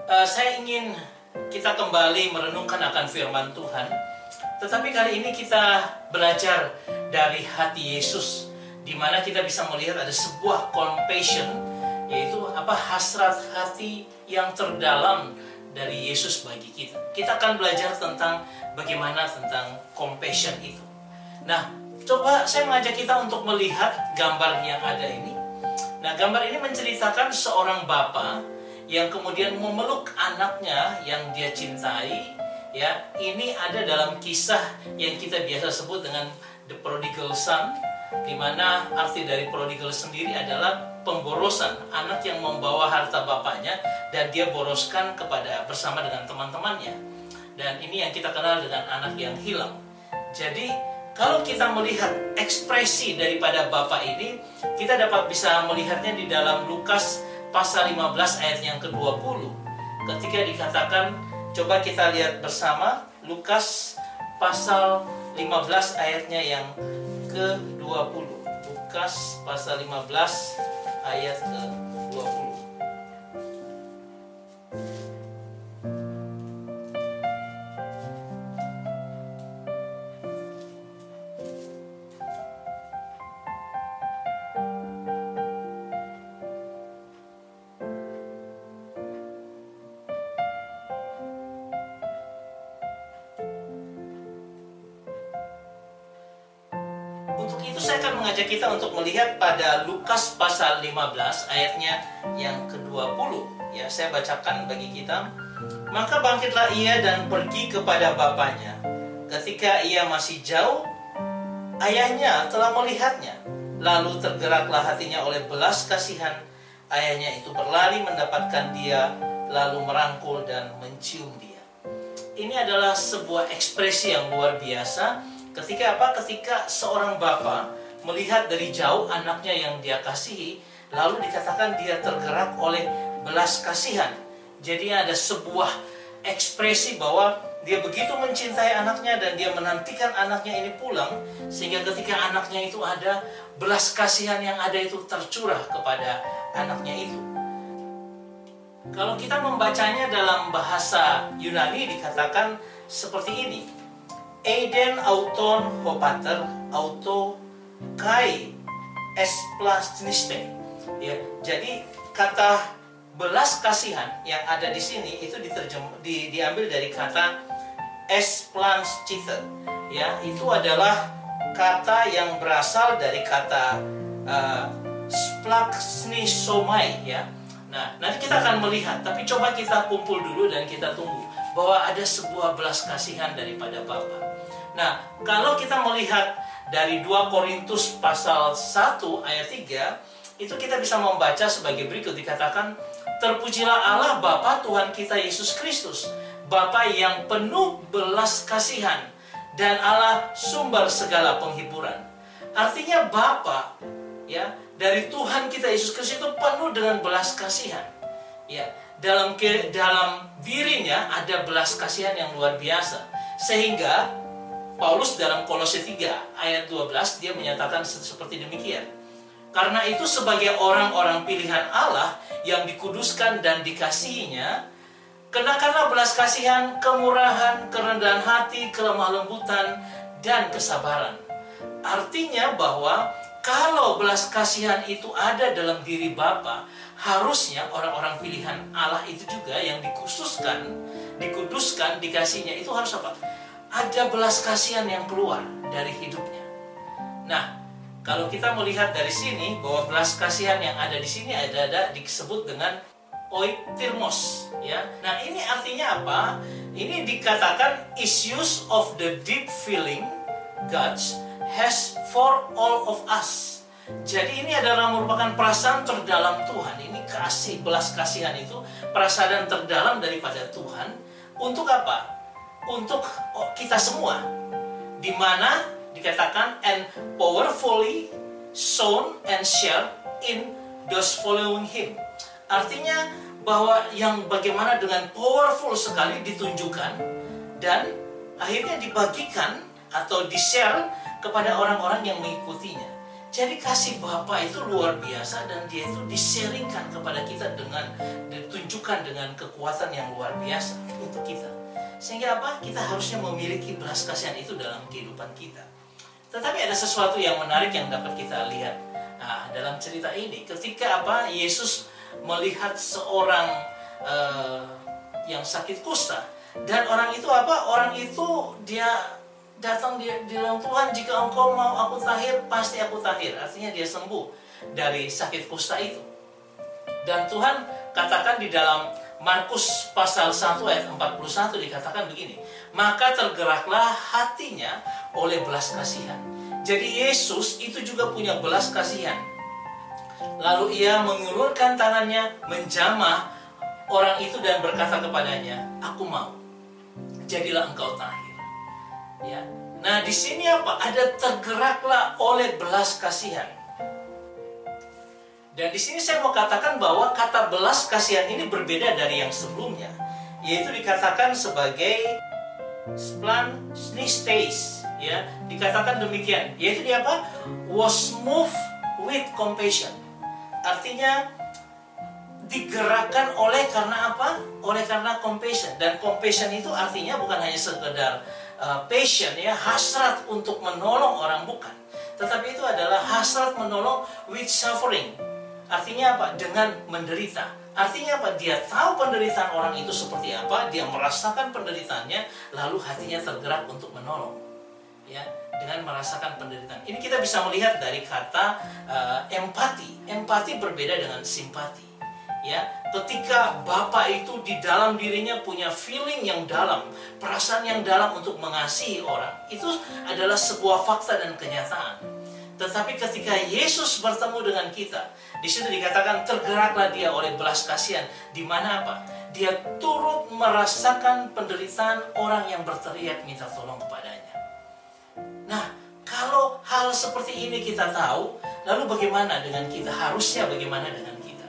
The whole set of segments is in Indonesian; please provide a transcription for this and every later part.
Saya ingin kita kembali merenungkan akan firman Tuhan. Tetapi kali ini kita belajar dari hati Yesus, di mana kita bisa melihat ada sebuah compassion, yaitu hasrat hati yang terdalam dari Yesus bagi kita. Kita akan belajar tentang bagaimana tentang compassion itu. Nah, coba saya mengajak kita untuk melihat gambar yang ada ini. Nah, gambar ini menceritakan seorang bapa yang kemudian memeluk anaknya yang dia cintai. Ya, ini ada dalam kisah yang kita biasa sebut dengan The Prodigal Son, di mana arti dari prodigal sendiri adalah pemborosan, anak yang membawa harta bapaknya dan dia boroskan bersama dengan teman-temannya. Dan ini yang kita kenal dengan anak yang hilang. Jadi kalau kita melihat ekspresi daripada bapak ini, kita dapat bisa melihatnya di dalam Lukas pasal 15 ayat yang ke-20. Ketika dikatakan, coba kita lihat bersama Lukas pasal 15 ayatnya yang ke-20. Lukas pasal 15 ayat ke-20. Untuk itu saya akan mengajak kita untuk melihat pada Lukas pasal 15 ayatnya yang ke-20. Ya, saya bacakan bagi kita. Maka bangkitlah ia dan pergi kepada bapaknya. Ketika ia masih jauh, ayahnya telah melihatnya. Lalu tergeraklah hatinya oleh belas kasihan. Ayahnya itu berlari mendapatkan dia, lalu merangkul dan mencium dia. Ini adalah sebuah ekspresi yang luar biasa. Ketika seorang bapa melihat dari jauh anaknya yang dia kasihi, lalu dikatakan dia tergerak oleh belas kasihan. Jadi ada sebuah ekspresi bahwa dia begitu mencintai anaknya dan dia menantikan anaknya ini pulang, sehingga ketika anaknya itu ada, belas kasihan yang ada itu tercurah kepada anaknya itu. Kalau kita membacanya dalam bahasa Yunani dikatakan seperti ini: Eiden auton hopater auto kai esplasniste. Ya, jadi kata belas kasihan yang ada di sini itu diambil dari kata esplanchite. Ya, itu adalah kata yang berasal dari kata splaxnisomai. Ya. Nah, nanti kita akan melihat, tapi coba kita kumpul dulu dan kita tunggu bahwa ada sebuah belas kasihan daripada Bapa. Nah, kalau kita melihat dari 2 Korintus pasal 1 ayat 3, itu kita bisa membaca sebagai berikut. Dikatakan, terpujilah Allah Bapa Tuhan kita Yesus Kristus, Bapa yang penuh belas kasihan dan Allah sumber segala penghiburan. Artinya Bapa, ya, dari Tuhan kita Yesus Kristus itu penuh dengan belas kasihan. Ya, dalam dirinya ada belas kasihan yang luar biasa. Sehingga Paulus dalam Kolose 3 ayat 12 dia menyatakan seperti demikian. Karena itu sebagai orang-orang pilihan Allah yang dikuduskan dan dikasihinya, kenakanlah belas kasihan, kemurahan, kerendahan hati, kelemah lembutan, dan kesabaran. Artinya bahwa kalau belas kasihan itu ada dalam diri Bapa, harusnya orang-orang pilihan Allah itu juga yang dikuduskan, dikasihnya itu harus apa? Ada belas kasihan yang keluar dari hidupnya. Nah, kalau kita melihat dari sini bahwa belas kasihan yang ada di sini ada disebut dengan oiktirmos, ya. Nah, ini artinya apa? Ini dikatakan issues of the deep feeling God has for all of us. Jadi ini adalah merupakan perasaan terdalam Tuhan. Ini kasih, belas kasihan itu perasaan terdalam daripada Tuhan. Untuk apa? Untuk kita semua, di mana dikatakan and powerfully sown and shared in those following him. Artinya bahwa yang bagaimana dengan powerful sekali ditunjukkan dan akhirnya dibagikan atau di-share kepada orang-orang yang mengikutinya. Jadi kasih Bapa itu luar biasa dan dia itu di-sharingkan kepada kita dengan ditunjukkan dengan kekuatan yang luar biasa untuk kita. Sehingga apa? Kita harusnya memiliki belas kasihan itu dalam kehidupan kita. Tetapi ada sesuatu yang menarik yang dapat kita lihat dalam cerita ini. Ketika Yesus melihat seorang yang sakit kusta, dan orang itu Orang itu dia datang dia bilang, Tuhan, jika engkau mau aku tahir, pasti aku tahir. Artinya dia sembuh dari sakit kusta itu. Dan Tuhan katakan di dalam Markus pasal 1 ayat 41 dikatakan begini, maka tergeraklah hatinya oleh belas kasihan. Jadi Yesus itu juga punya belas kasihan. Lalu ia mengulurkan tangannya, menjamah orang itu dan berkata kepadanya, aku mau, jadilah engkau tahir. Ya. Nah di sini ada tergeraklah oleh belas kasihan. Dan di sini saya mau katakan bahwa kata belas kasihan ini berbeda dari yang sebelumnya, yaitu dikatakan sebagai splanchnistes, ya, dikatakan demikian, yaitu dia was moved with compassion. Artinya digerakkan oleh karena oleh karena compassion. Dan compassion itu artinya bukan hanya sekedar passion, ya, hasrat untuk menolong orang, bukan, tetapi itu adalah hasrat menolong with suffering. Artinya dengan menderita. Artinya dia tahu penderitaan orang itu seperti apa, dia merasakan penderitaannya, lalu hatinya tergerak untuk menolong, ya, dengan merasakan penderitaan. Ini kita bisa melihat dari kata empati. Empati berbeda dengan simpati, ya. Ketika Bapa itu di dalam dirinya punya feeling yang dalam, perasaan yang dalam untuk mengasihi orang, itu adalah sebuah fakta dan kenyataan. Tetapi ketika Yesus bertemu dengan kita, di situ dikatakan tergeraklah dia oleh belas kasihan. Di mana Dia turut merasakan penderitaan orang yang berteriak minta tolong kepadanya. Nah, kalau hal seperti ini kita tahu, lalu bagaimana dengan kita? Harusnya bagaimana dengan kita?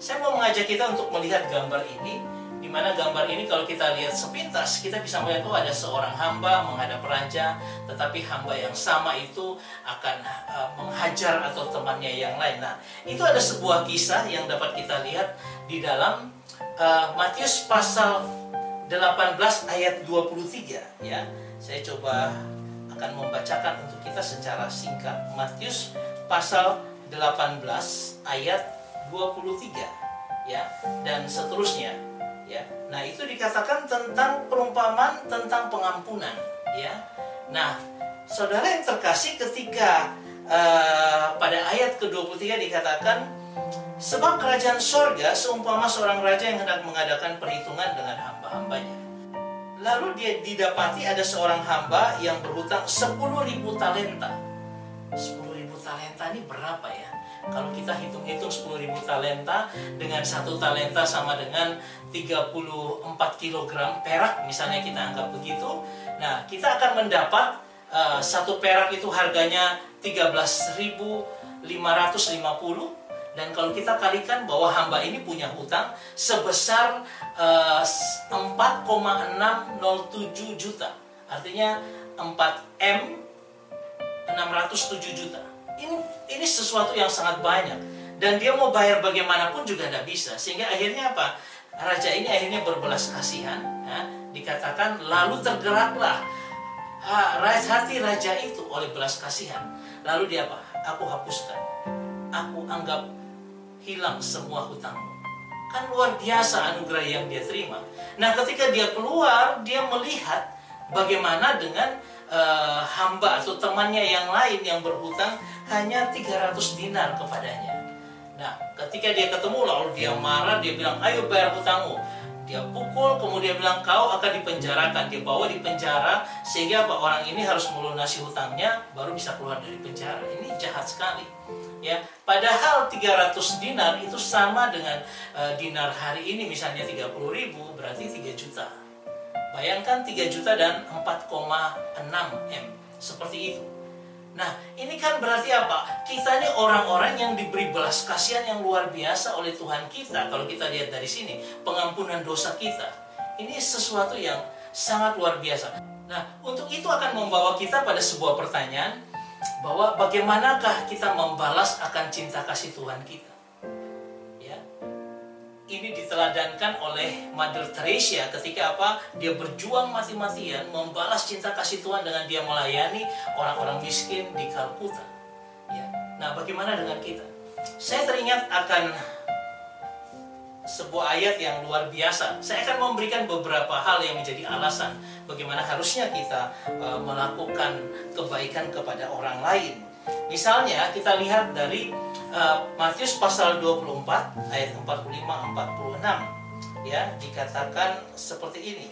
Saya mau mengajak kita untuk melihat gambar ini, di mana gambar ini kalau kita lihat sepintas, kita bisa melihat ada seorang hamba menghadap raja, tetapi hamba yang sama itu akan menghajar atau temannya yang lain. Nah, itu ada sebuah kisah yang dapat kita lihat di dalam Matius pasal 18 ayat 23, ya. Saya coba akan membacakan untuk kita secara singkat. Matius pasal 18 ayat 23, ya, dan seterusnya. Ya, nah itu dikatakan tentang perumpamaan tentang pengampunan, ya. Nah, saudara yang terkasih, ketika pada ayat ke-23 dikatakan, sebab kerajaan sorga seumpama seorang raja yang hendak mengadakan perhitungan dengan hamba-hambanya. Lalu dia didapati ada seorang hamba yang berhutang 10.000 talenta. 10.000 talenta ini berapa, ya? Kalau kita hitung-hitung 10.000 talenta dengan 1 talenta sama dengan 34 kg perak, misalnya kita anggap begitu. Nah, kita akan mendapat 1 perak itu harganya 13.550. Dan kalau kita kalikan bahwa hamba ini punya hutang sebesar 4,607 juta. Artinya 4M 607 juta. Ini sesuatu yang sangat banyak, dan dia mau bayar bagaimanapun juga tidak bisa. Sehingga akhirnya raja ini akhirnya berbelas kasihan, ya. Dikatakan lalu tergeraklah hati raja itu oleh belas kasihan. Lalu dia aku hapuskan, aku anggap hilang semua hutangmu. Kan luar biasa anugerah yang dia terima. Nah, ketika dia keluar, dia melihat bagaimana dengan hamba atau temannya yang lain yang berhutang hanya 300 dinar kepadanya. Nah, ketika dia ketemu, lalu dia marah, dia bilang, ayo bayar hutangmu. Dia pukul, kemudian bilang, kau akan dipenjarakan. Dia bawa di penjara, sehingga orang ini harus melunasi hutangnya, baru bisa keluar dari penjara. Ini jahat sekali, ya. Padahal 300 dinar itu sama dengan dinar hari ini, misalnya 30.000, berarti 3 juta. Bayangkan 3 juta dan 4,6 M. Seperti itu. Nah, ini kan berarti kita ini orang-orang yang diberi belas kasihan yang luar biasa oleh Tuhan kita. Kalau kita lihat dari sini, pengampunan dosa kita. Ini sesuatu yang sangat luar biasa. Nah, untuk itu akan membawa kita pada sebuah pertanyaan, bahwa bagaimanakah kita membalas akan cinta kasih Tuhan kita? Ya. ini diteladankan oleh Mother Teresa ketika apa? Dia berjuang mati-matian membalas cinta kasih Tuhan dengan dia melayani orang-orang miskin di Kalkuta. Ya. Nah, bagaimana dengan kita? Saya teringat akan sebuah ayat yang luar biasa. Saya akan memberikan beberapa hal yang menjadi alasan bagaimana harusnya kita melakukan kebaikan kepada orang lain. Misalnya kita lihat dari Matius pasal 24 ayat 45-46, ya, dikatakan seperti ini,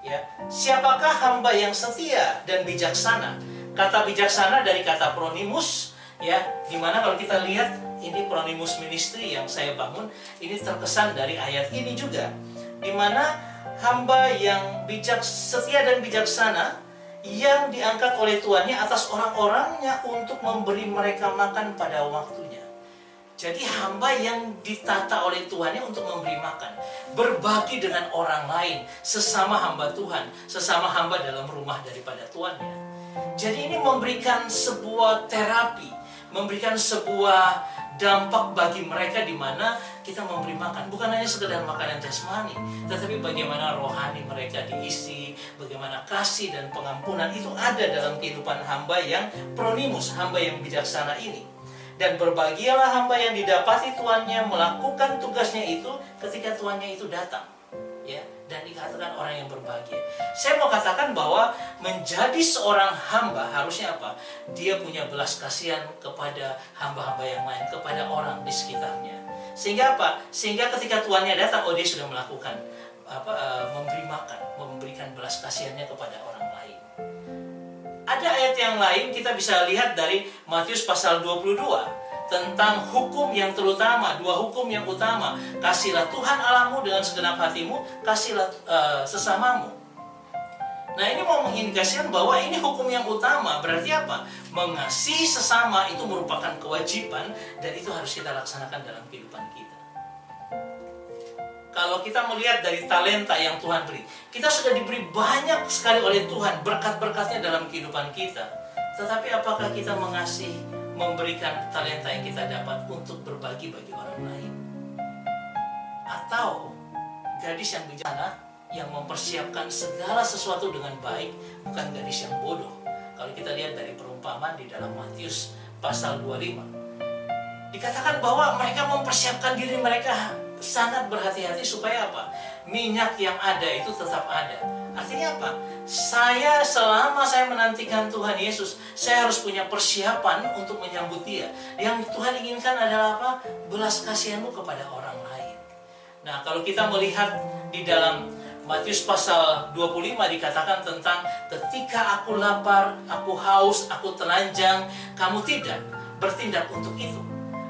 ya. Siapakah hamba yang setia dan bijaksana? Kata bijaksana dari kata pronimus, ya, dimana kalau kita lihat ini pronimus ministry yang saya bangun, ini terkesan dari ayat ini juga, dimana hamba yang setia dan bijaksana yang diangkat oleh tuannya atas orang-orangnya untuk memberi mereka makan pada waktunya. Jadi hamba yang ditata oleh tuannya untuk memberi makan, berbagi dengan orang lain, sesama hamba Tuhan, sesama hamba dalam rumah daripada tuannya. Jadi ini memberikan sebuah terapi, memberikan sebuah dampak bagi mereka di mana kita memberi makan, bukan hanya sekedar makanan jasmani, tetapi bagaimana rohani mereka diisi, bagaimana kasih dan pengampunan itu ada dalam kehidupan hamba yang pronimus, hamba yang bijaksana ini. Dan berbahagialah hamba yang didapati tuannya melakukan tugasnya itu ketika tuannya itu datang, ya. Dan dikatakan orang yang berbahagia. Saya mau katakan bahwa menjadi seorang hamba harusnya apa? Dia punya belas kasihan kepada hamba-hamba yang lain, kepada orang di sekitarnya. Sehingga apa? Sehingga ketika tuannya datang, dia sudah melakukan memberi makan, memberikan belas kasihannya kepada orang lain. Ada ayat yang lain kita bisa lihat dari Matius pasal 22 tentang hukum yang terutama, dua hukum yang utama. Kasihlah Tuhan Allahmu dengan segenap hatimu, kasihlah sesamamu. Nah, ini mau mengindikasikan bahwa ini hukum yang utama. Berarti apa? Mengasihi sesama itu merupakan kewajiban dan itu harus kita laksanakan dalam kehidupan kita. Kalau kita melihat dari talenta yang Tuhan beri, kita sudah diberi banyak sekali oleh Tuhan berkat-berkatnya dalam kehidupan kita. Tetapi apakah kita mengasihi, memberikan talenta yang kita dapat untuk berbagi bagi orang lain? Atau gadis yang bijaksana yang mempersiapkan segala sesuatu dengan baik, bukan gadis yang bodoh. Kalau kita lihat dari perumpamaan di dalam Matius pasal 25, dikatakan bahwa mereka mempersiapkan diri mereka sangat berhati-hati supaya apa? Minyak yang ada itu tetap ada. Artinya apa? Selama saya menantikan Tuhan Yesus, saya harus punya persiapan untuk menyambut Dia. Yang Tuhan inginkan adalah apa? Belas kasihanmu kepada orang lain. Nah, kalau kita melihat di dalam Matius pasal 25 dikatakan tentang ketika aku lapar, aku haus, aku telanjang, kamu tidak bertindak untuk itu.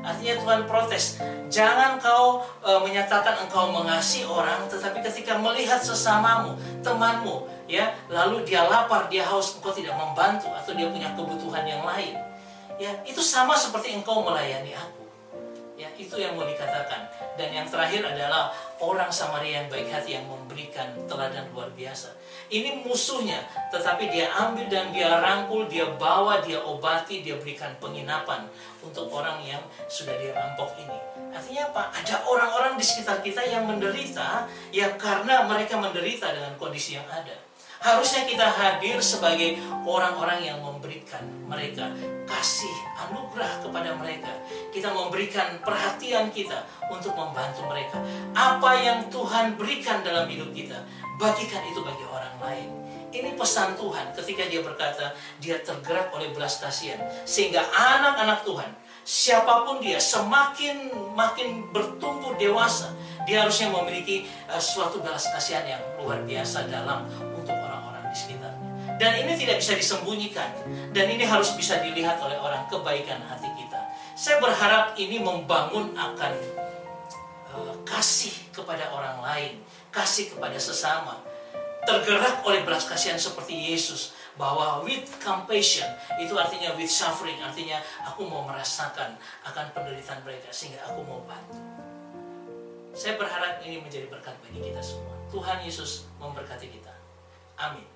Artinya Tuhan protes, jangan kau menyatakan engkau mengasihi orang, tetapi ketika melihat sesamamu, temanmu, ya, lalu dia lapar, dia haus, engkau tidak membantu, atau dia punya kebutuhan yang lain, ya, itu sama seperti engkau melayani aku. Ya, itu yang mau dikatakan. Dan yang terakhir adalah orang Samaria yang baik hati yang memberikan teladan luar biasa. Ini musuhnya, tetapi dia ambil dan dia rangkul, dia bawa, dia obati, dia berikan penginapan untuk orang yang sudah dirampok ini. Artinya apa? Ada orang-orang di sekitar kita yang menderita, ya karena mereka menderita dengan kondisi yang ada. Harusnya kita hadir sebagai orang-orang yang memberikan mereka kasih anugerah kepada mereka. Kita memberikan perhatian kita untuk membantu mereka. Apa yang Tuhan berikan dalam hidup kita, bagikan itu bagi orang lain. Ini pesan Tuhan ketika dia berkata, dia tergerak oleh belas kasihan. Sehingga anak-anak Tuhan, siapapun dia, semakin bertumbuh dewasa, dia harusnya memiliki suatu belas kasihan yang luar biasa dalam untuk orang-orang di sekitarnya. Dan ini tidak bisa disembunyikan. Dan ini harus bisa dilihat oleh orang, kebaikan hati kita. Saya berharap ini membangun akan kasih kepada orang lain, kasih kepada sesama. Tergerak oleh belas kasihan seperti Yesus, bahwa with compassion itu artinya with suffering, artinya aku mau merasakan akan penderitaan mereka sehingga aku mau bantu. Saya berharap ini menjadi berkat bagi kita semua. Tuhan Yesus memberkati kita. Amin.